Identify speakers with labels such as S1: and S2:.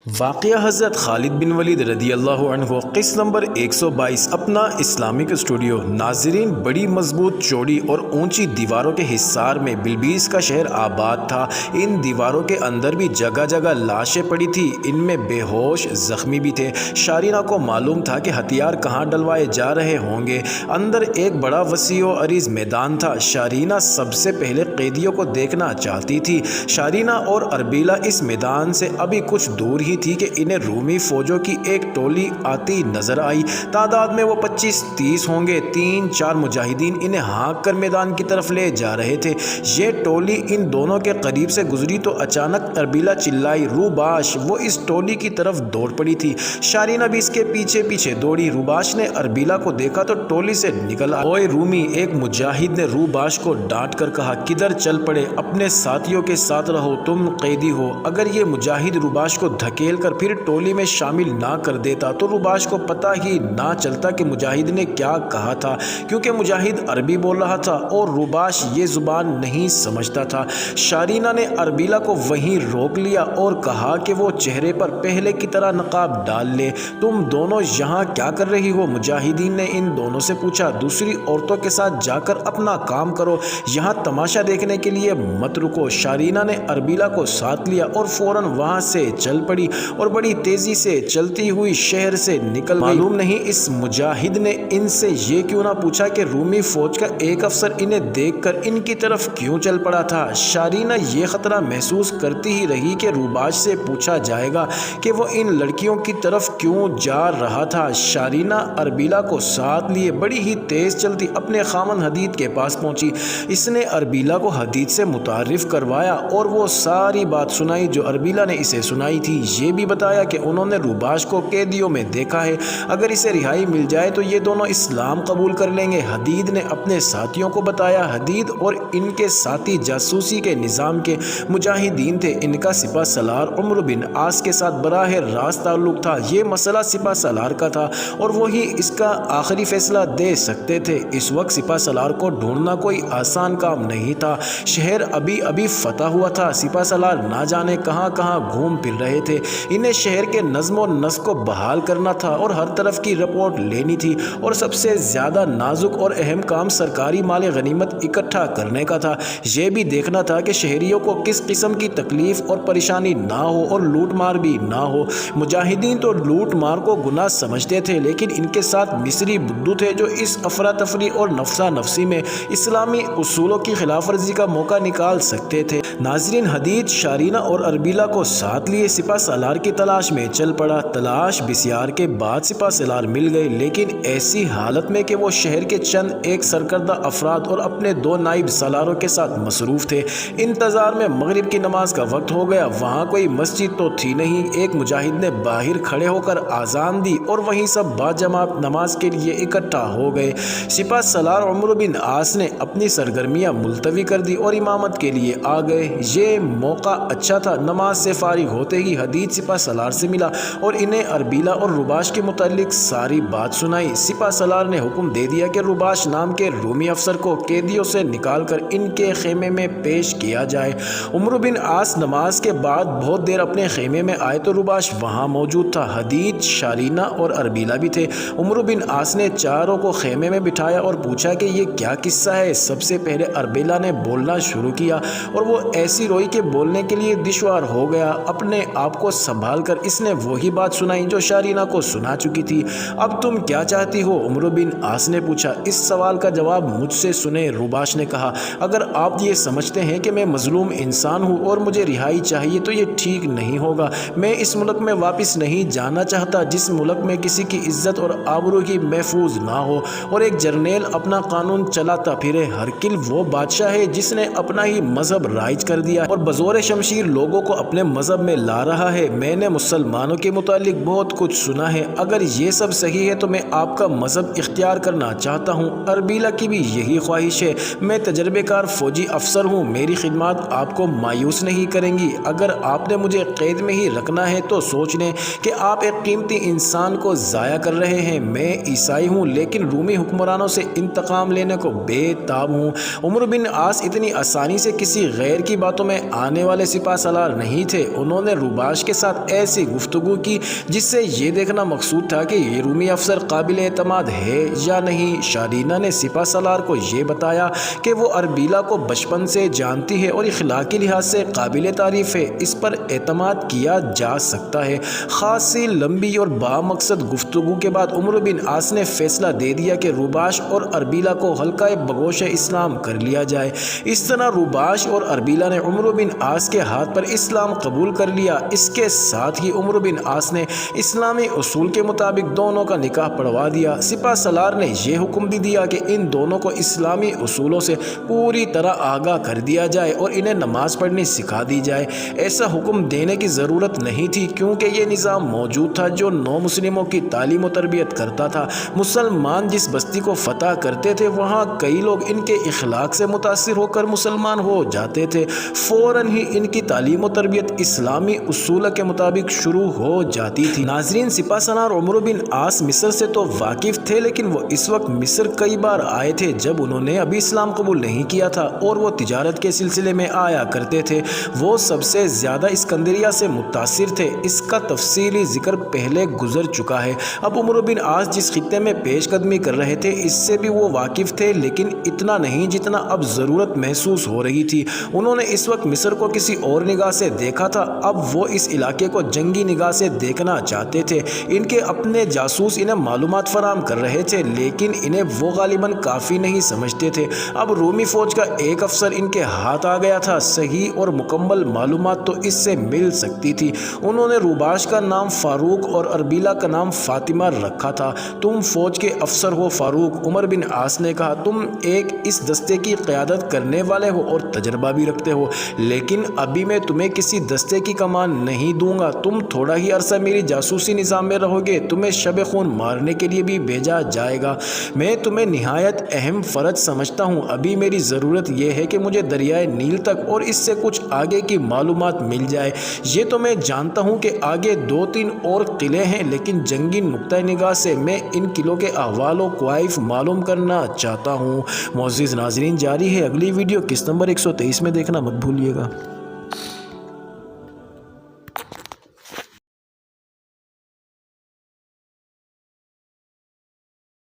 S1: واقعہ حضرت خالد بن ولید رضی اللہ عنہ قسط نمبر 122 اپنا اسلامک اسٹوڈیو۔ ناظرین، بڑی مضبوط چوڑی اور اونچی دیواروں کے حصار میں بلبیس کا شہر آباد تھا۔ ان دیواروں کے اندر بھی جگہ جگہ لاشیں پڑی تھی، ان میں بے ہوش زخمی بھی تھے۔ شارینہ کو معلوم تھا کہ ہتھیار کہاں ڈلوائے جا رہے ہوں گے۔ اندر ایک بڑا وسیع و عریض میدان تھا۔ شارینہ سب سے پہلے قیدیوں کو دیکھنا چاہتی تھی۔ شارینہ اور اربیلا اس میدان سے ابھی کچھ دور ہی تھی کہ انہیں رومی فوجوں کی ایک ٹولی آتی نظر آئی۔ تعداد میں وہ 25-30 ہوں گے۔ 3-4 مجاہدین انہیں ہانک کر میدان کی طرف لے جا رہے تھے۔ یہ ٹولی ان دونوں کے قریب سے گزری تو اچانک اربیلا چلائی، روباش! وہ اس ٹولی کی طرف دوڑ پڑی تھی۔ شارینہ بھی اس کے پیچھے پیچھے دوڑی۔ روباش نے اربیلا کو دیکھا تو ٹولی سے نکل آیا۔ اوئے رومی! ایک مجاہد نے روباش کو ڈانٹ کر کہا، کدھر چل پڑے؟ اپنے ساتھیوں کے ساتھ رہو، تم قیدی ہو۔ اگر یہ مجاہد روباش کو دھکیل کر پھر ٹولی میں شامل نہ کر دیتا تو روباش کو پتہ ہی نہ چلتا کہ مجاہد نے کیا کہا تھا، کیونکہ مجاہد عربی بول رہا تھا اور روباش یہ زبان نہیں سمجھتا تھا۔ شارینہ نے اربیلا کو وہیں روک لیا اور کہا کہ وہ چہرے پر پہلے کی طرح نقاب ڈال لے۔ تم دونوں یہاں کیا کر رہی ہو؟ مجاہدین نے ان دونوں سے پوچھا۔ دوسری عورتوں کے ساتھ جا کر اپنا کام کرو، یہاں تماشا دیکھنے کے لیے مت رکو۔ شارینہ نے اربیلا کو ساتھ لیا اور فوراً وہاں سے چل پڑی اور بڑی تیزی سے چلتی ہوئی شہر سے نکل گئی۔ معلوم نہیں اس مجاہد نے ان سے یہ کیوں نہ پوچھا کہ رومی فوج کا ایک افسر انہیں دیکھ کر ان کی طرف کیوں چل پڑا تھا۔ شارینہ یہ خطرہ محسوس کرتی ہی رہی کہ روباش سے پوچھا جائے گا کہ وہ ان لڑکیوں کی طرف کیوں جا رہا تھا۔ شارینہ اربیلا کو ساتھ لیے بڑی ہی تیز چلتی اپنے خامن حدید کے پاس پہنچی۔ اس نے اربیلا کو حدید سے متعارف کروایا اور وہ ساری بات سنائی جو اربیلا نے اسے سنائی تھی۔ یہ بھی بتایا کہ انہوں نے روباش کو قیدیوں میں دیکھا ہے، اگر اسے رہائی مل جائے تو یہ دونوں اسلام قبول کر لیں گے۔ حدید نے اپنے ساتھیوں کو بتایا۔ حدید اور ان کے ساتھی جاسوسی کے نظام کے مجاہدین تھے۔ ان کا سپہ سالار عمرو بن عاص کے ساتھ براہ راست تعلق تھا۔ یہ مسئلہ سپہ سالار کا تھا اور وہی اس کا آخری فیصلہ دے سکتے تھے۔ اس وقت سپہ سالار کو ڈھونڈنا کوئی آسان کام نہیں تھا۔ شہر ابھی ابھی فتح ہوا تھا۔ سپہ سالار نہ جانے کہاں کہاں گھوم پھر رہے تھے۔ انہیں شہر کے نظم و نسق کو بحال کرنا تھا اور ہر طرف کی رپورٹ لینی تھی، اور سب سے زیادہ نازک اور اہم کام سرکاری مال غنیمت اکٹھا کرنے کا تھا۔ یہ بھی دیکھنا تھا کہ شہریوں کو کس قسم کی تکلیف اور پریشانی نہ ہو اور لوٹ مار بھی نہ ہو۔ مجاہدین تو لوٹ مار کو گناہ سمجھتے تھے، لیکن ان کے ساتھ مصری بدو تھے جو اس افراتفری اور نفسا نفسی میں اسلامی اصولوں کی خلاف ورزی کا موقع نکال سکتے تھے۔ ناظرین، حدید شارینہ اور اربیلا کو ساتھ لیے سپہ سالار کی تلاش میں چل پڑا۔ تلاش بسیار کے بعد سپہ سالار مل گئے، لیکن ایسی حالت میں کہ وہ شہر کے چند ایک سرکردہ افراد اور اپنے 2 نائب سالاروں کے ساتھ مصروف تھے۔ انتظار میں مغرب کی نماز کا وقت ہو گیا۔ وہاں کوئی مسجد تو تھی نہیں۔ ایک مجاہد نے باہر کھڑے ہو کر آذان دی اور وہیں سب باجماعت نماز کے لیے اکٹھا ہو گئے۔ سپہ سالار عمرو بن عاص نے اپنی سرگرمیاں ملتوی کر دی اور امامت کے لیے آ گئے۔ یہ موقع اچھا تھا۔ نماز سے فارغ ہوتے ہی حدید سپہ سالار سے ملا اور انہیں اربیلا اور روباش کے متعلق ساری بات سنائی۔ سپہ سالار نے حکم دے دیا کہ روباش نام کے رومی افسر کو قیدیوں سے نکال کر ان کے خیمے میں پیش کیا جائے۔ عمرو بن عاص نماز کے بعد بہت دیر اپنے خیمے میں آئے تو روباش وہاں موجود تھا۔ حدید، شارینہ اور اربیلا بھی تھے۔ عمرو بن عاص نے چاروں کو خیمے میں بٹھایا اور پوچھا کہ یہ کیا قصہ ہے؟ سب سے پہلے اربیلا نے بولنا شروع کیا اور وہ ایسی روئی کہ بولنے کے لیے دشوار ہو گیا۔ اپنے آپ کو سنبھال کر اس نے وہی بات سنائی جو شارینہ کو سنا چکی تھی۔ اب تم کیا چاہتی ہو؟ عمرو بن عاص نے پوچھا۔ اس سوال کا جواب مجھ سے سنیں، روباش نے کہا۔ اگر آپ یہ سمجھتے ہیں کہ میں مظلوم انسان ہوں اور مجھے رہائی چاہیے تو یہ ٹھیک نہیں ہوگا۔ میں اس ملک میں واپس نہیں جانا چاہتا جس ملک میں کسی کی عزت اور آبرو کی محفوظ نہ ہو اور ایک جرنیل اپنا قانون چلاتا پھرے۔ ہرکل وہ بادشاہ ہے جس نے اپنا ہی مذہب رائج کر دیا اور بزور شمشیر لوگوں کو اپنے مذہب میں لا رہا ہے۔ میں نے مسلمانوں کے متعلق بہت کچھ سنا ہے۔ اگر یہ سب صحیح ہے تو میں آپ کا مذہب اختیار کرنا چاہتا ہوں۔ اربیلا کی بھی یہی خواہش ہے۔ میں تجربے کار فوجی افسر ہوں، میری خدمات آپ کو مایوس نہیں کریں گی۔ اگر آپ نے مجھے قید میں ہی رکھنا ہے تو سوچ لیں کہ آپ ایک قیمتی انسان کو ضائع کر رہے ہیں۔ میں عیسائی ہوں لیکن رومی حکمرانوں سے انتقام لینے کو بے تاب ہوں۔ عمرو بن عاص اتنی آسانی سے کسی غیر کی باتوں میں آنے والے سپہ سالار نہیں تھے۔ انہوں نے روباش کے ساتھ ایسی گفتگو کی جس سے یہ دیکھنا مقصود تھا کہ یہ رومی افسر قابل اعتماد ہے یا نہیں۔ شارینہ نے سپہ سالار کو یہ بتایا کہ وہ اربیلا کو بچپن سے جانتی ہے اور اخلاقی لحاظ سے قابل تعریف ہے، اس پر اعتماد کیا جا سکتا ہے۔ خاصی لمبی اور بامقصد گفتگو کے بعد عمرو بن عاص نے فیصلہ دے دیا کہ روباش اور اربیلا کو حلقہ بگوش اسلام کر لیا جائے۔ اس طرح روباش اور اربیلا نے عمرو بن عاص کے ہاتھ پر اسلام قبول کر لیا۔ اس کے ساتھ ہی عمرو بن عاص نے اسلامی اصول کے مطابق دونوں کا نکاح پڑھوا دیا۔ سپہ سالار نے یہ حکم بھی دیا کہ ان دونوں کو اسلامی اصولوں سے پوری طرح آگاہ کر دیا جائے اور انہیں نماز پڑھنی سکھا دی جائے۔ ایسا حکم دینے کی ضرورت نہیں تھی کیونکہ یہ نظام موجود تھا جو نو مسلموں کی تعلیم و تربیت کرتا تھا۔ مسلمان جس بستی کو فتح کرتے تھے وہاں کئی لوگ ان کے اخلاق سے متاثر ہو کر مسلمان ہو جاتے تھے، فوراً ہی ان کی تعلیم و تربیت اسلامی اصول کے مطابق شروع ہو جاتی تھی۔ ناظرین، سپہ سالار عمرو بن عاص مصر سے تو واقف تھے لیکن وہ اس وقت مصر کئی بار آئے تھے جب انہوں نے ابھی اسلام قبول نہیں کیا تھا اور وہ تجارت کے سلسلے میں آیا کرتے تھے۔ وہ سب سے زیادہ اسکندریہ سے متاثر تھے، اس کا تفصیلی ذکر پہلے گزر چکا ہے۔ اب عمرو بن عاص جس خطے میں پیش قدمی کر رہے تھے اس سے بھی وہ واقف تھے لیکن اتنا نہیں جتنا اب ضرورت محسوس ہو رہی تھی۔ انہوں نے اس وقت مصر کو کسی اور نگاہ سے دیکھا تھا، اب وہ اس علاقے کو جنگی نگاہ سے دیکھنا چاہتے تھے۔ ان کے اپنے جاسوس انہیں معلومات فراہم کر رہے تھے لیکن انہیں وہ غالباً کافی نہیں سمجھتے تھے۔ اب رومی فوج کا ایک افسر ان کے ہاتھ آ گیا تھا، صحیح اور مکمل معلومات تو اس سے مل سکتی تھی۔ انہوں نے روباش کا نام فاروق اور اربیلا کا نام فاطمہ رکھا تھا۔ تم فوج کے افسر ہو فاروق، عمر بن عاص نے کہا، تم ایک اس دستے کی قیادت کرنے والے ہو اور تجربہ بھی رکھتے ہو، لیکن ابھی میں تمہیں کسی دستے کی کمان نہیں دوں گا۔ تم تھوڑا ہی عرصہ میری جاسوسی نظام میں رہو گے، تمہیں شب خون مارنے کے لیے بھی بھیجا جائے گا۔ میں تمہیں نہایت اہم فرد سمجھتا ہوں۔ ابھی میری ضرورت یہ ہے کہ مجھے دریائے نیل تک اور اس سے کچھ آگے کی معلومات مل جائے۔ یہ تو میں جانتا ہوں کہ آگے 2-3 اور قلعے ہیں لیکن جنگی نقطہ نگاہ سے میں ان قلعوں کے احوال و کوائف معلوم کرنا چاہتا ہوں۔ معزز ناظرین، جاری ہے اگلی ویڈیو، قسط نمبر 123 میں دیکھنا مت بھولیے گا۔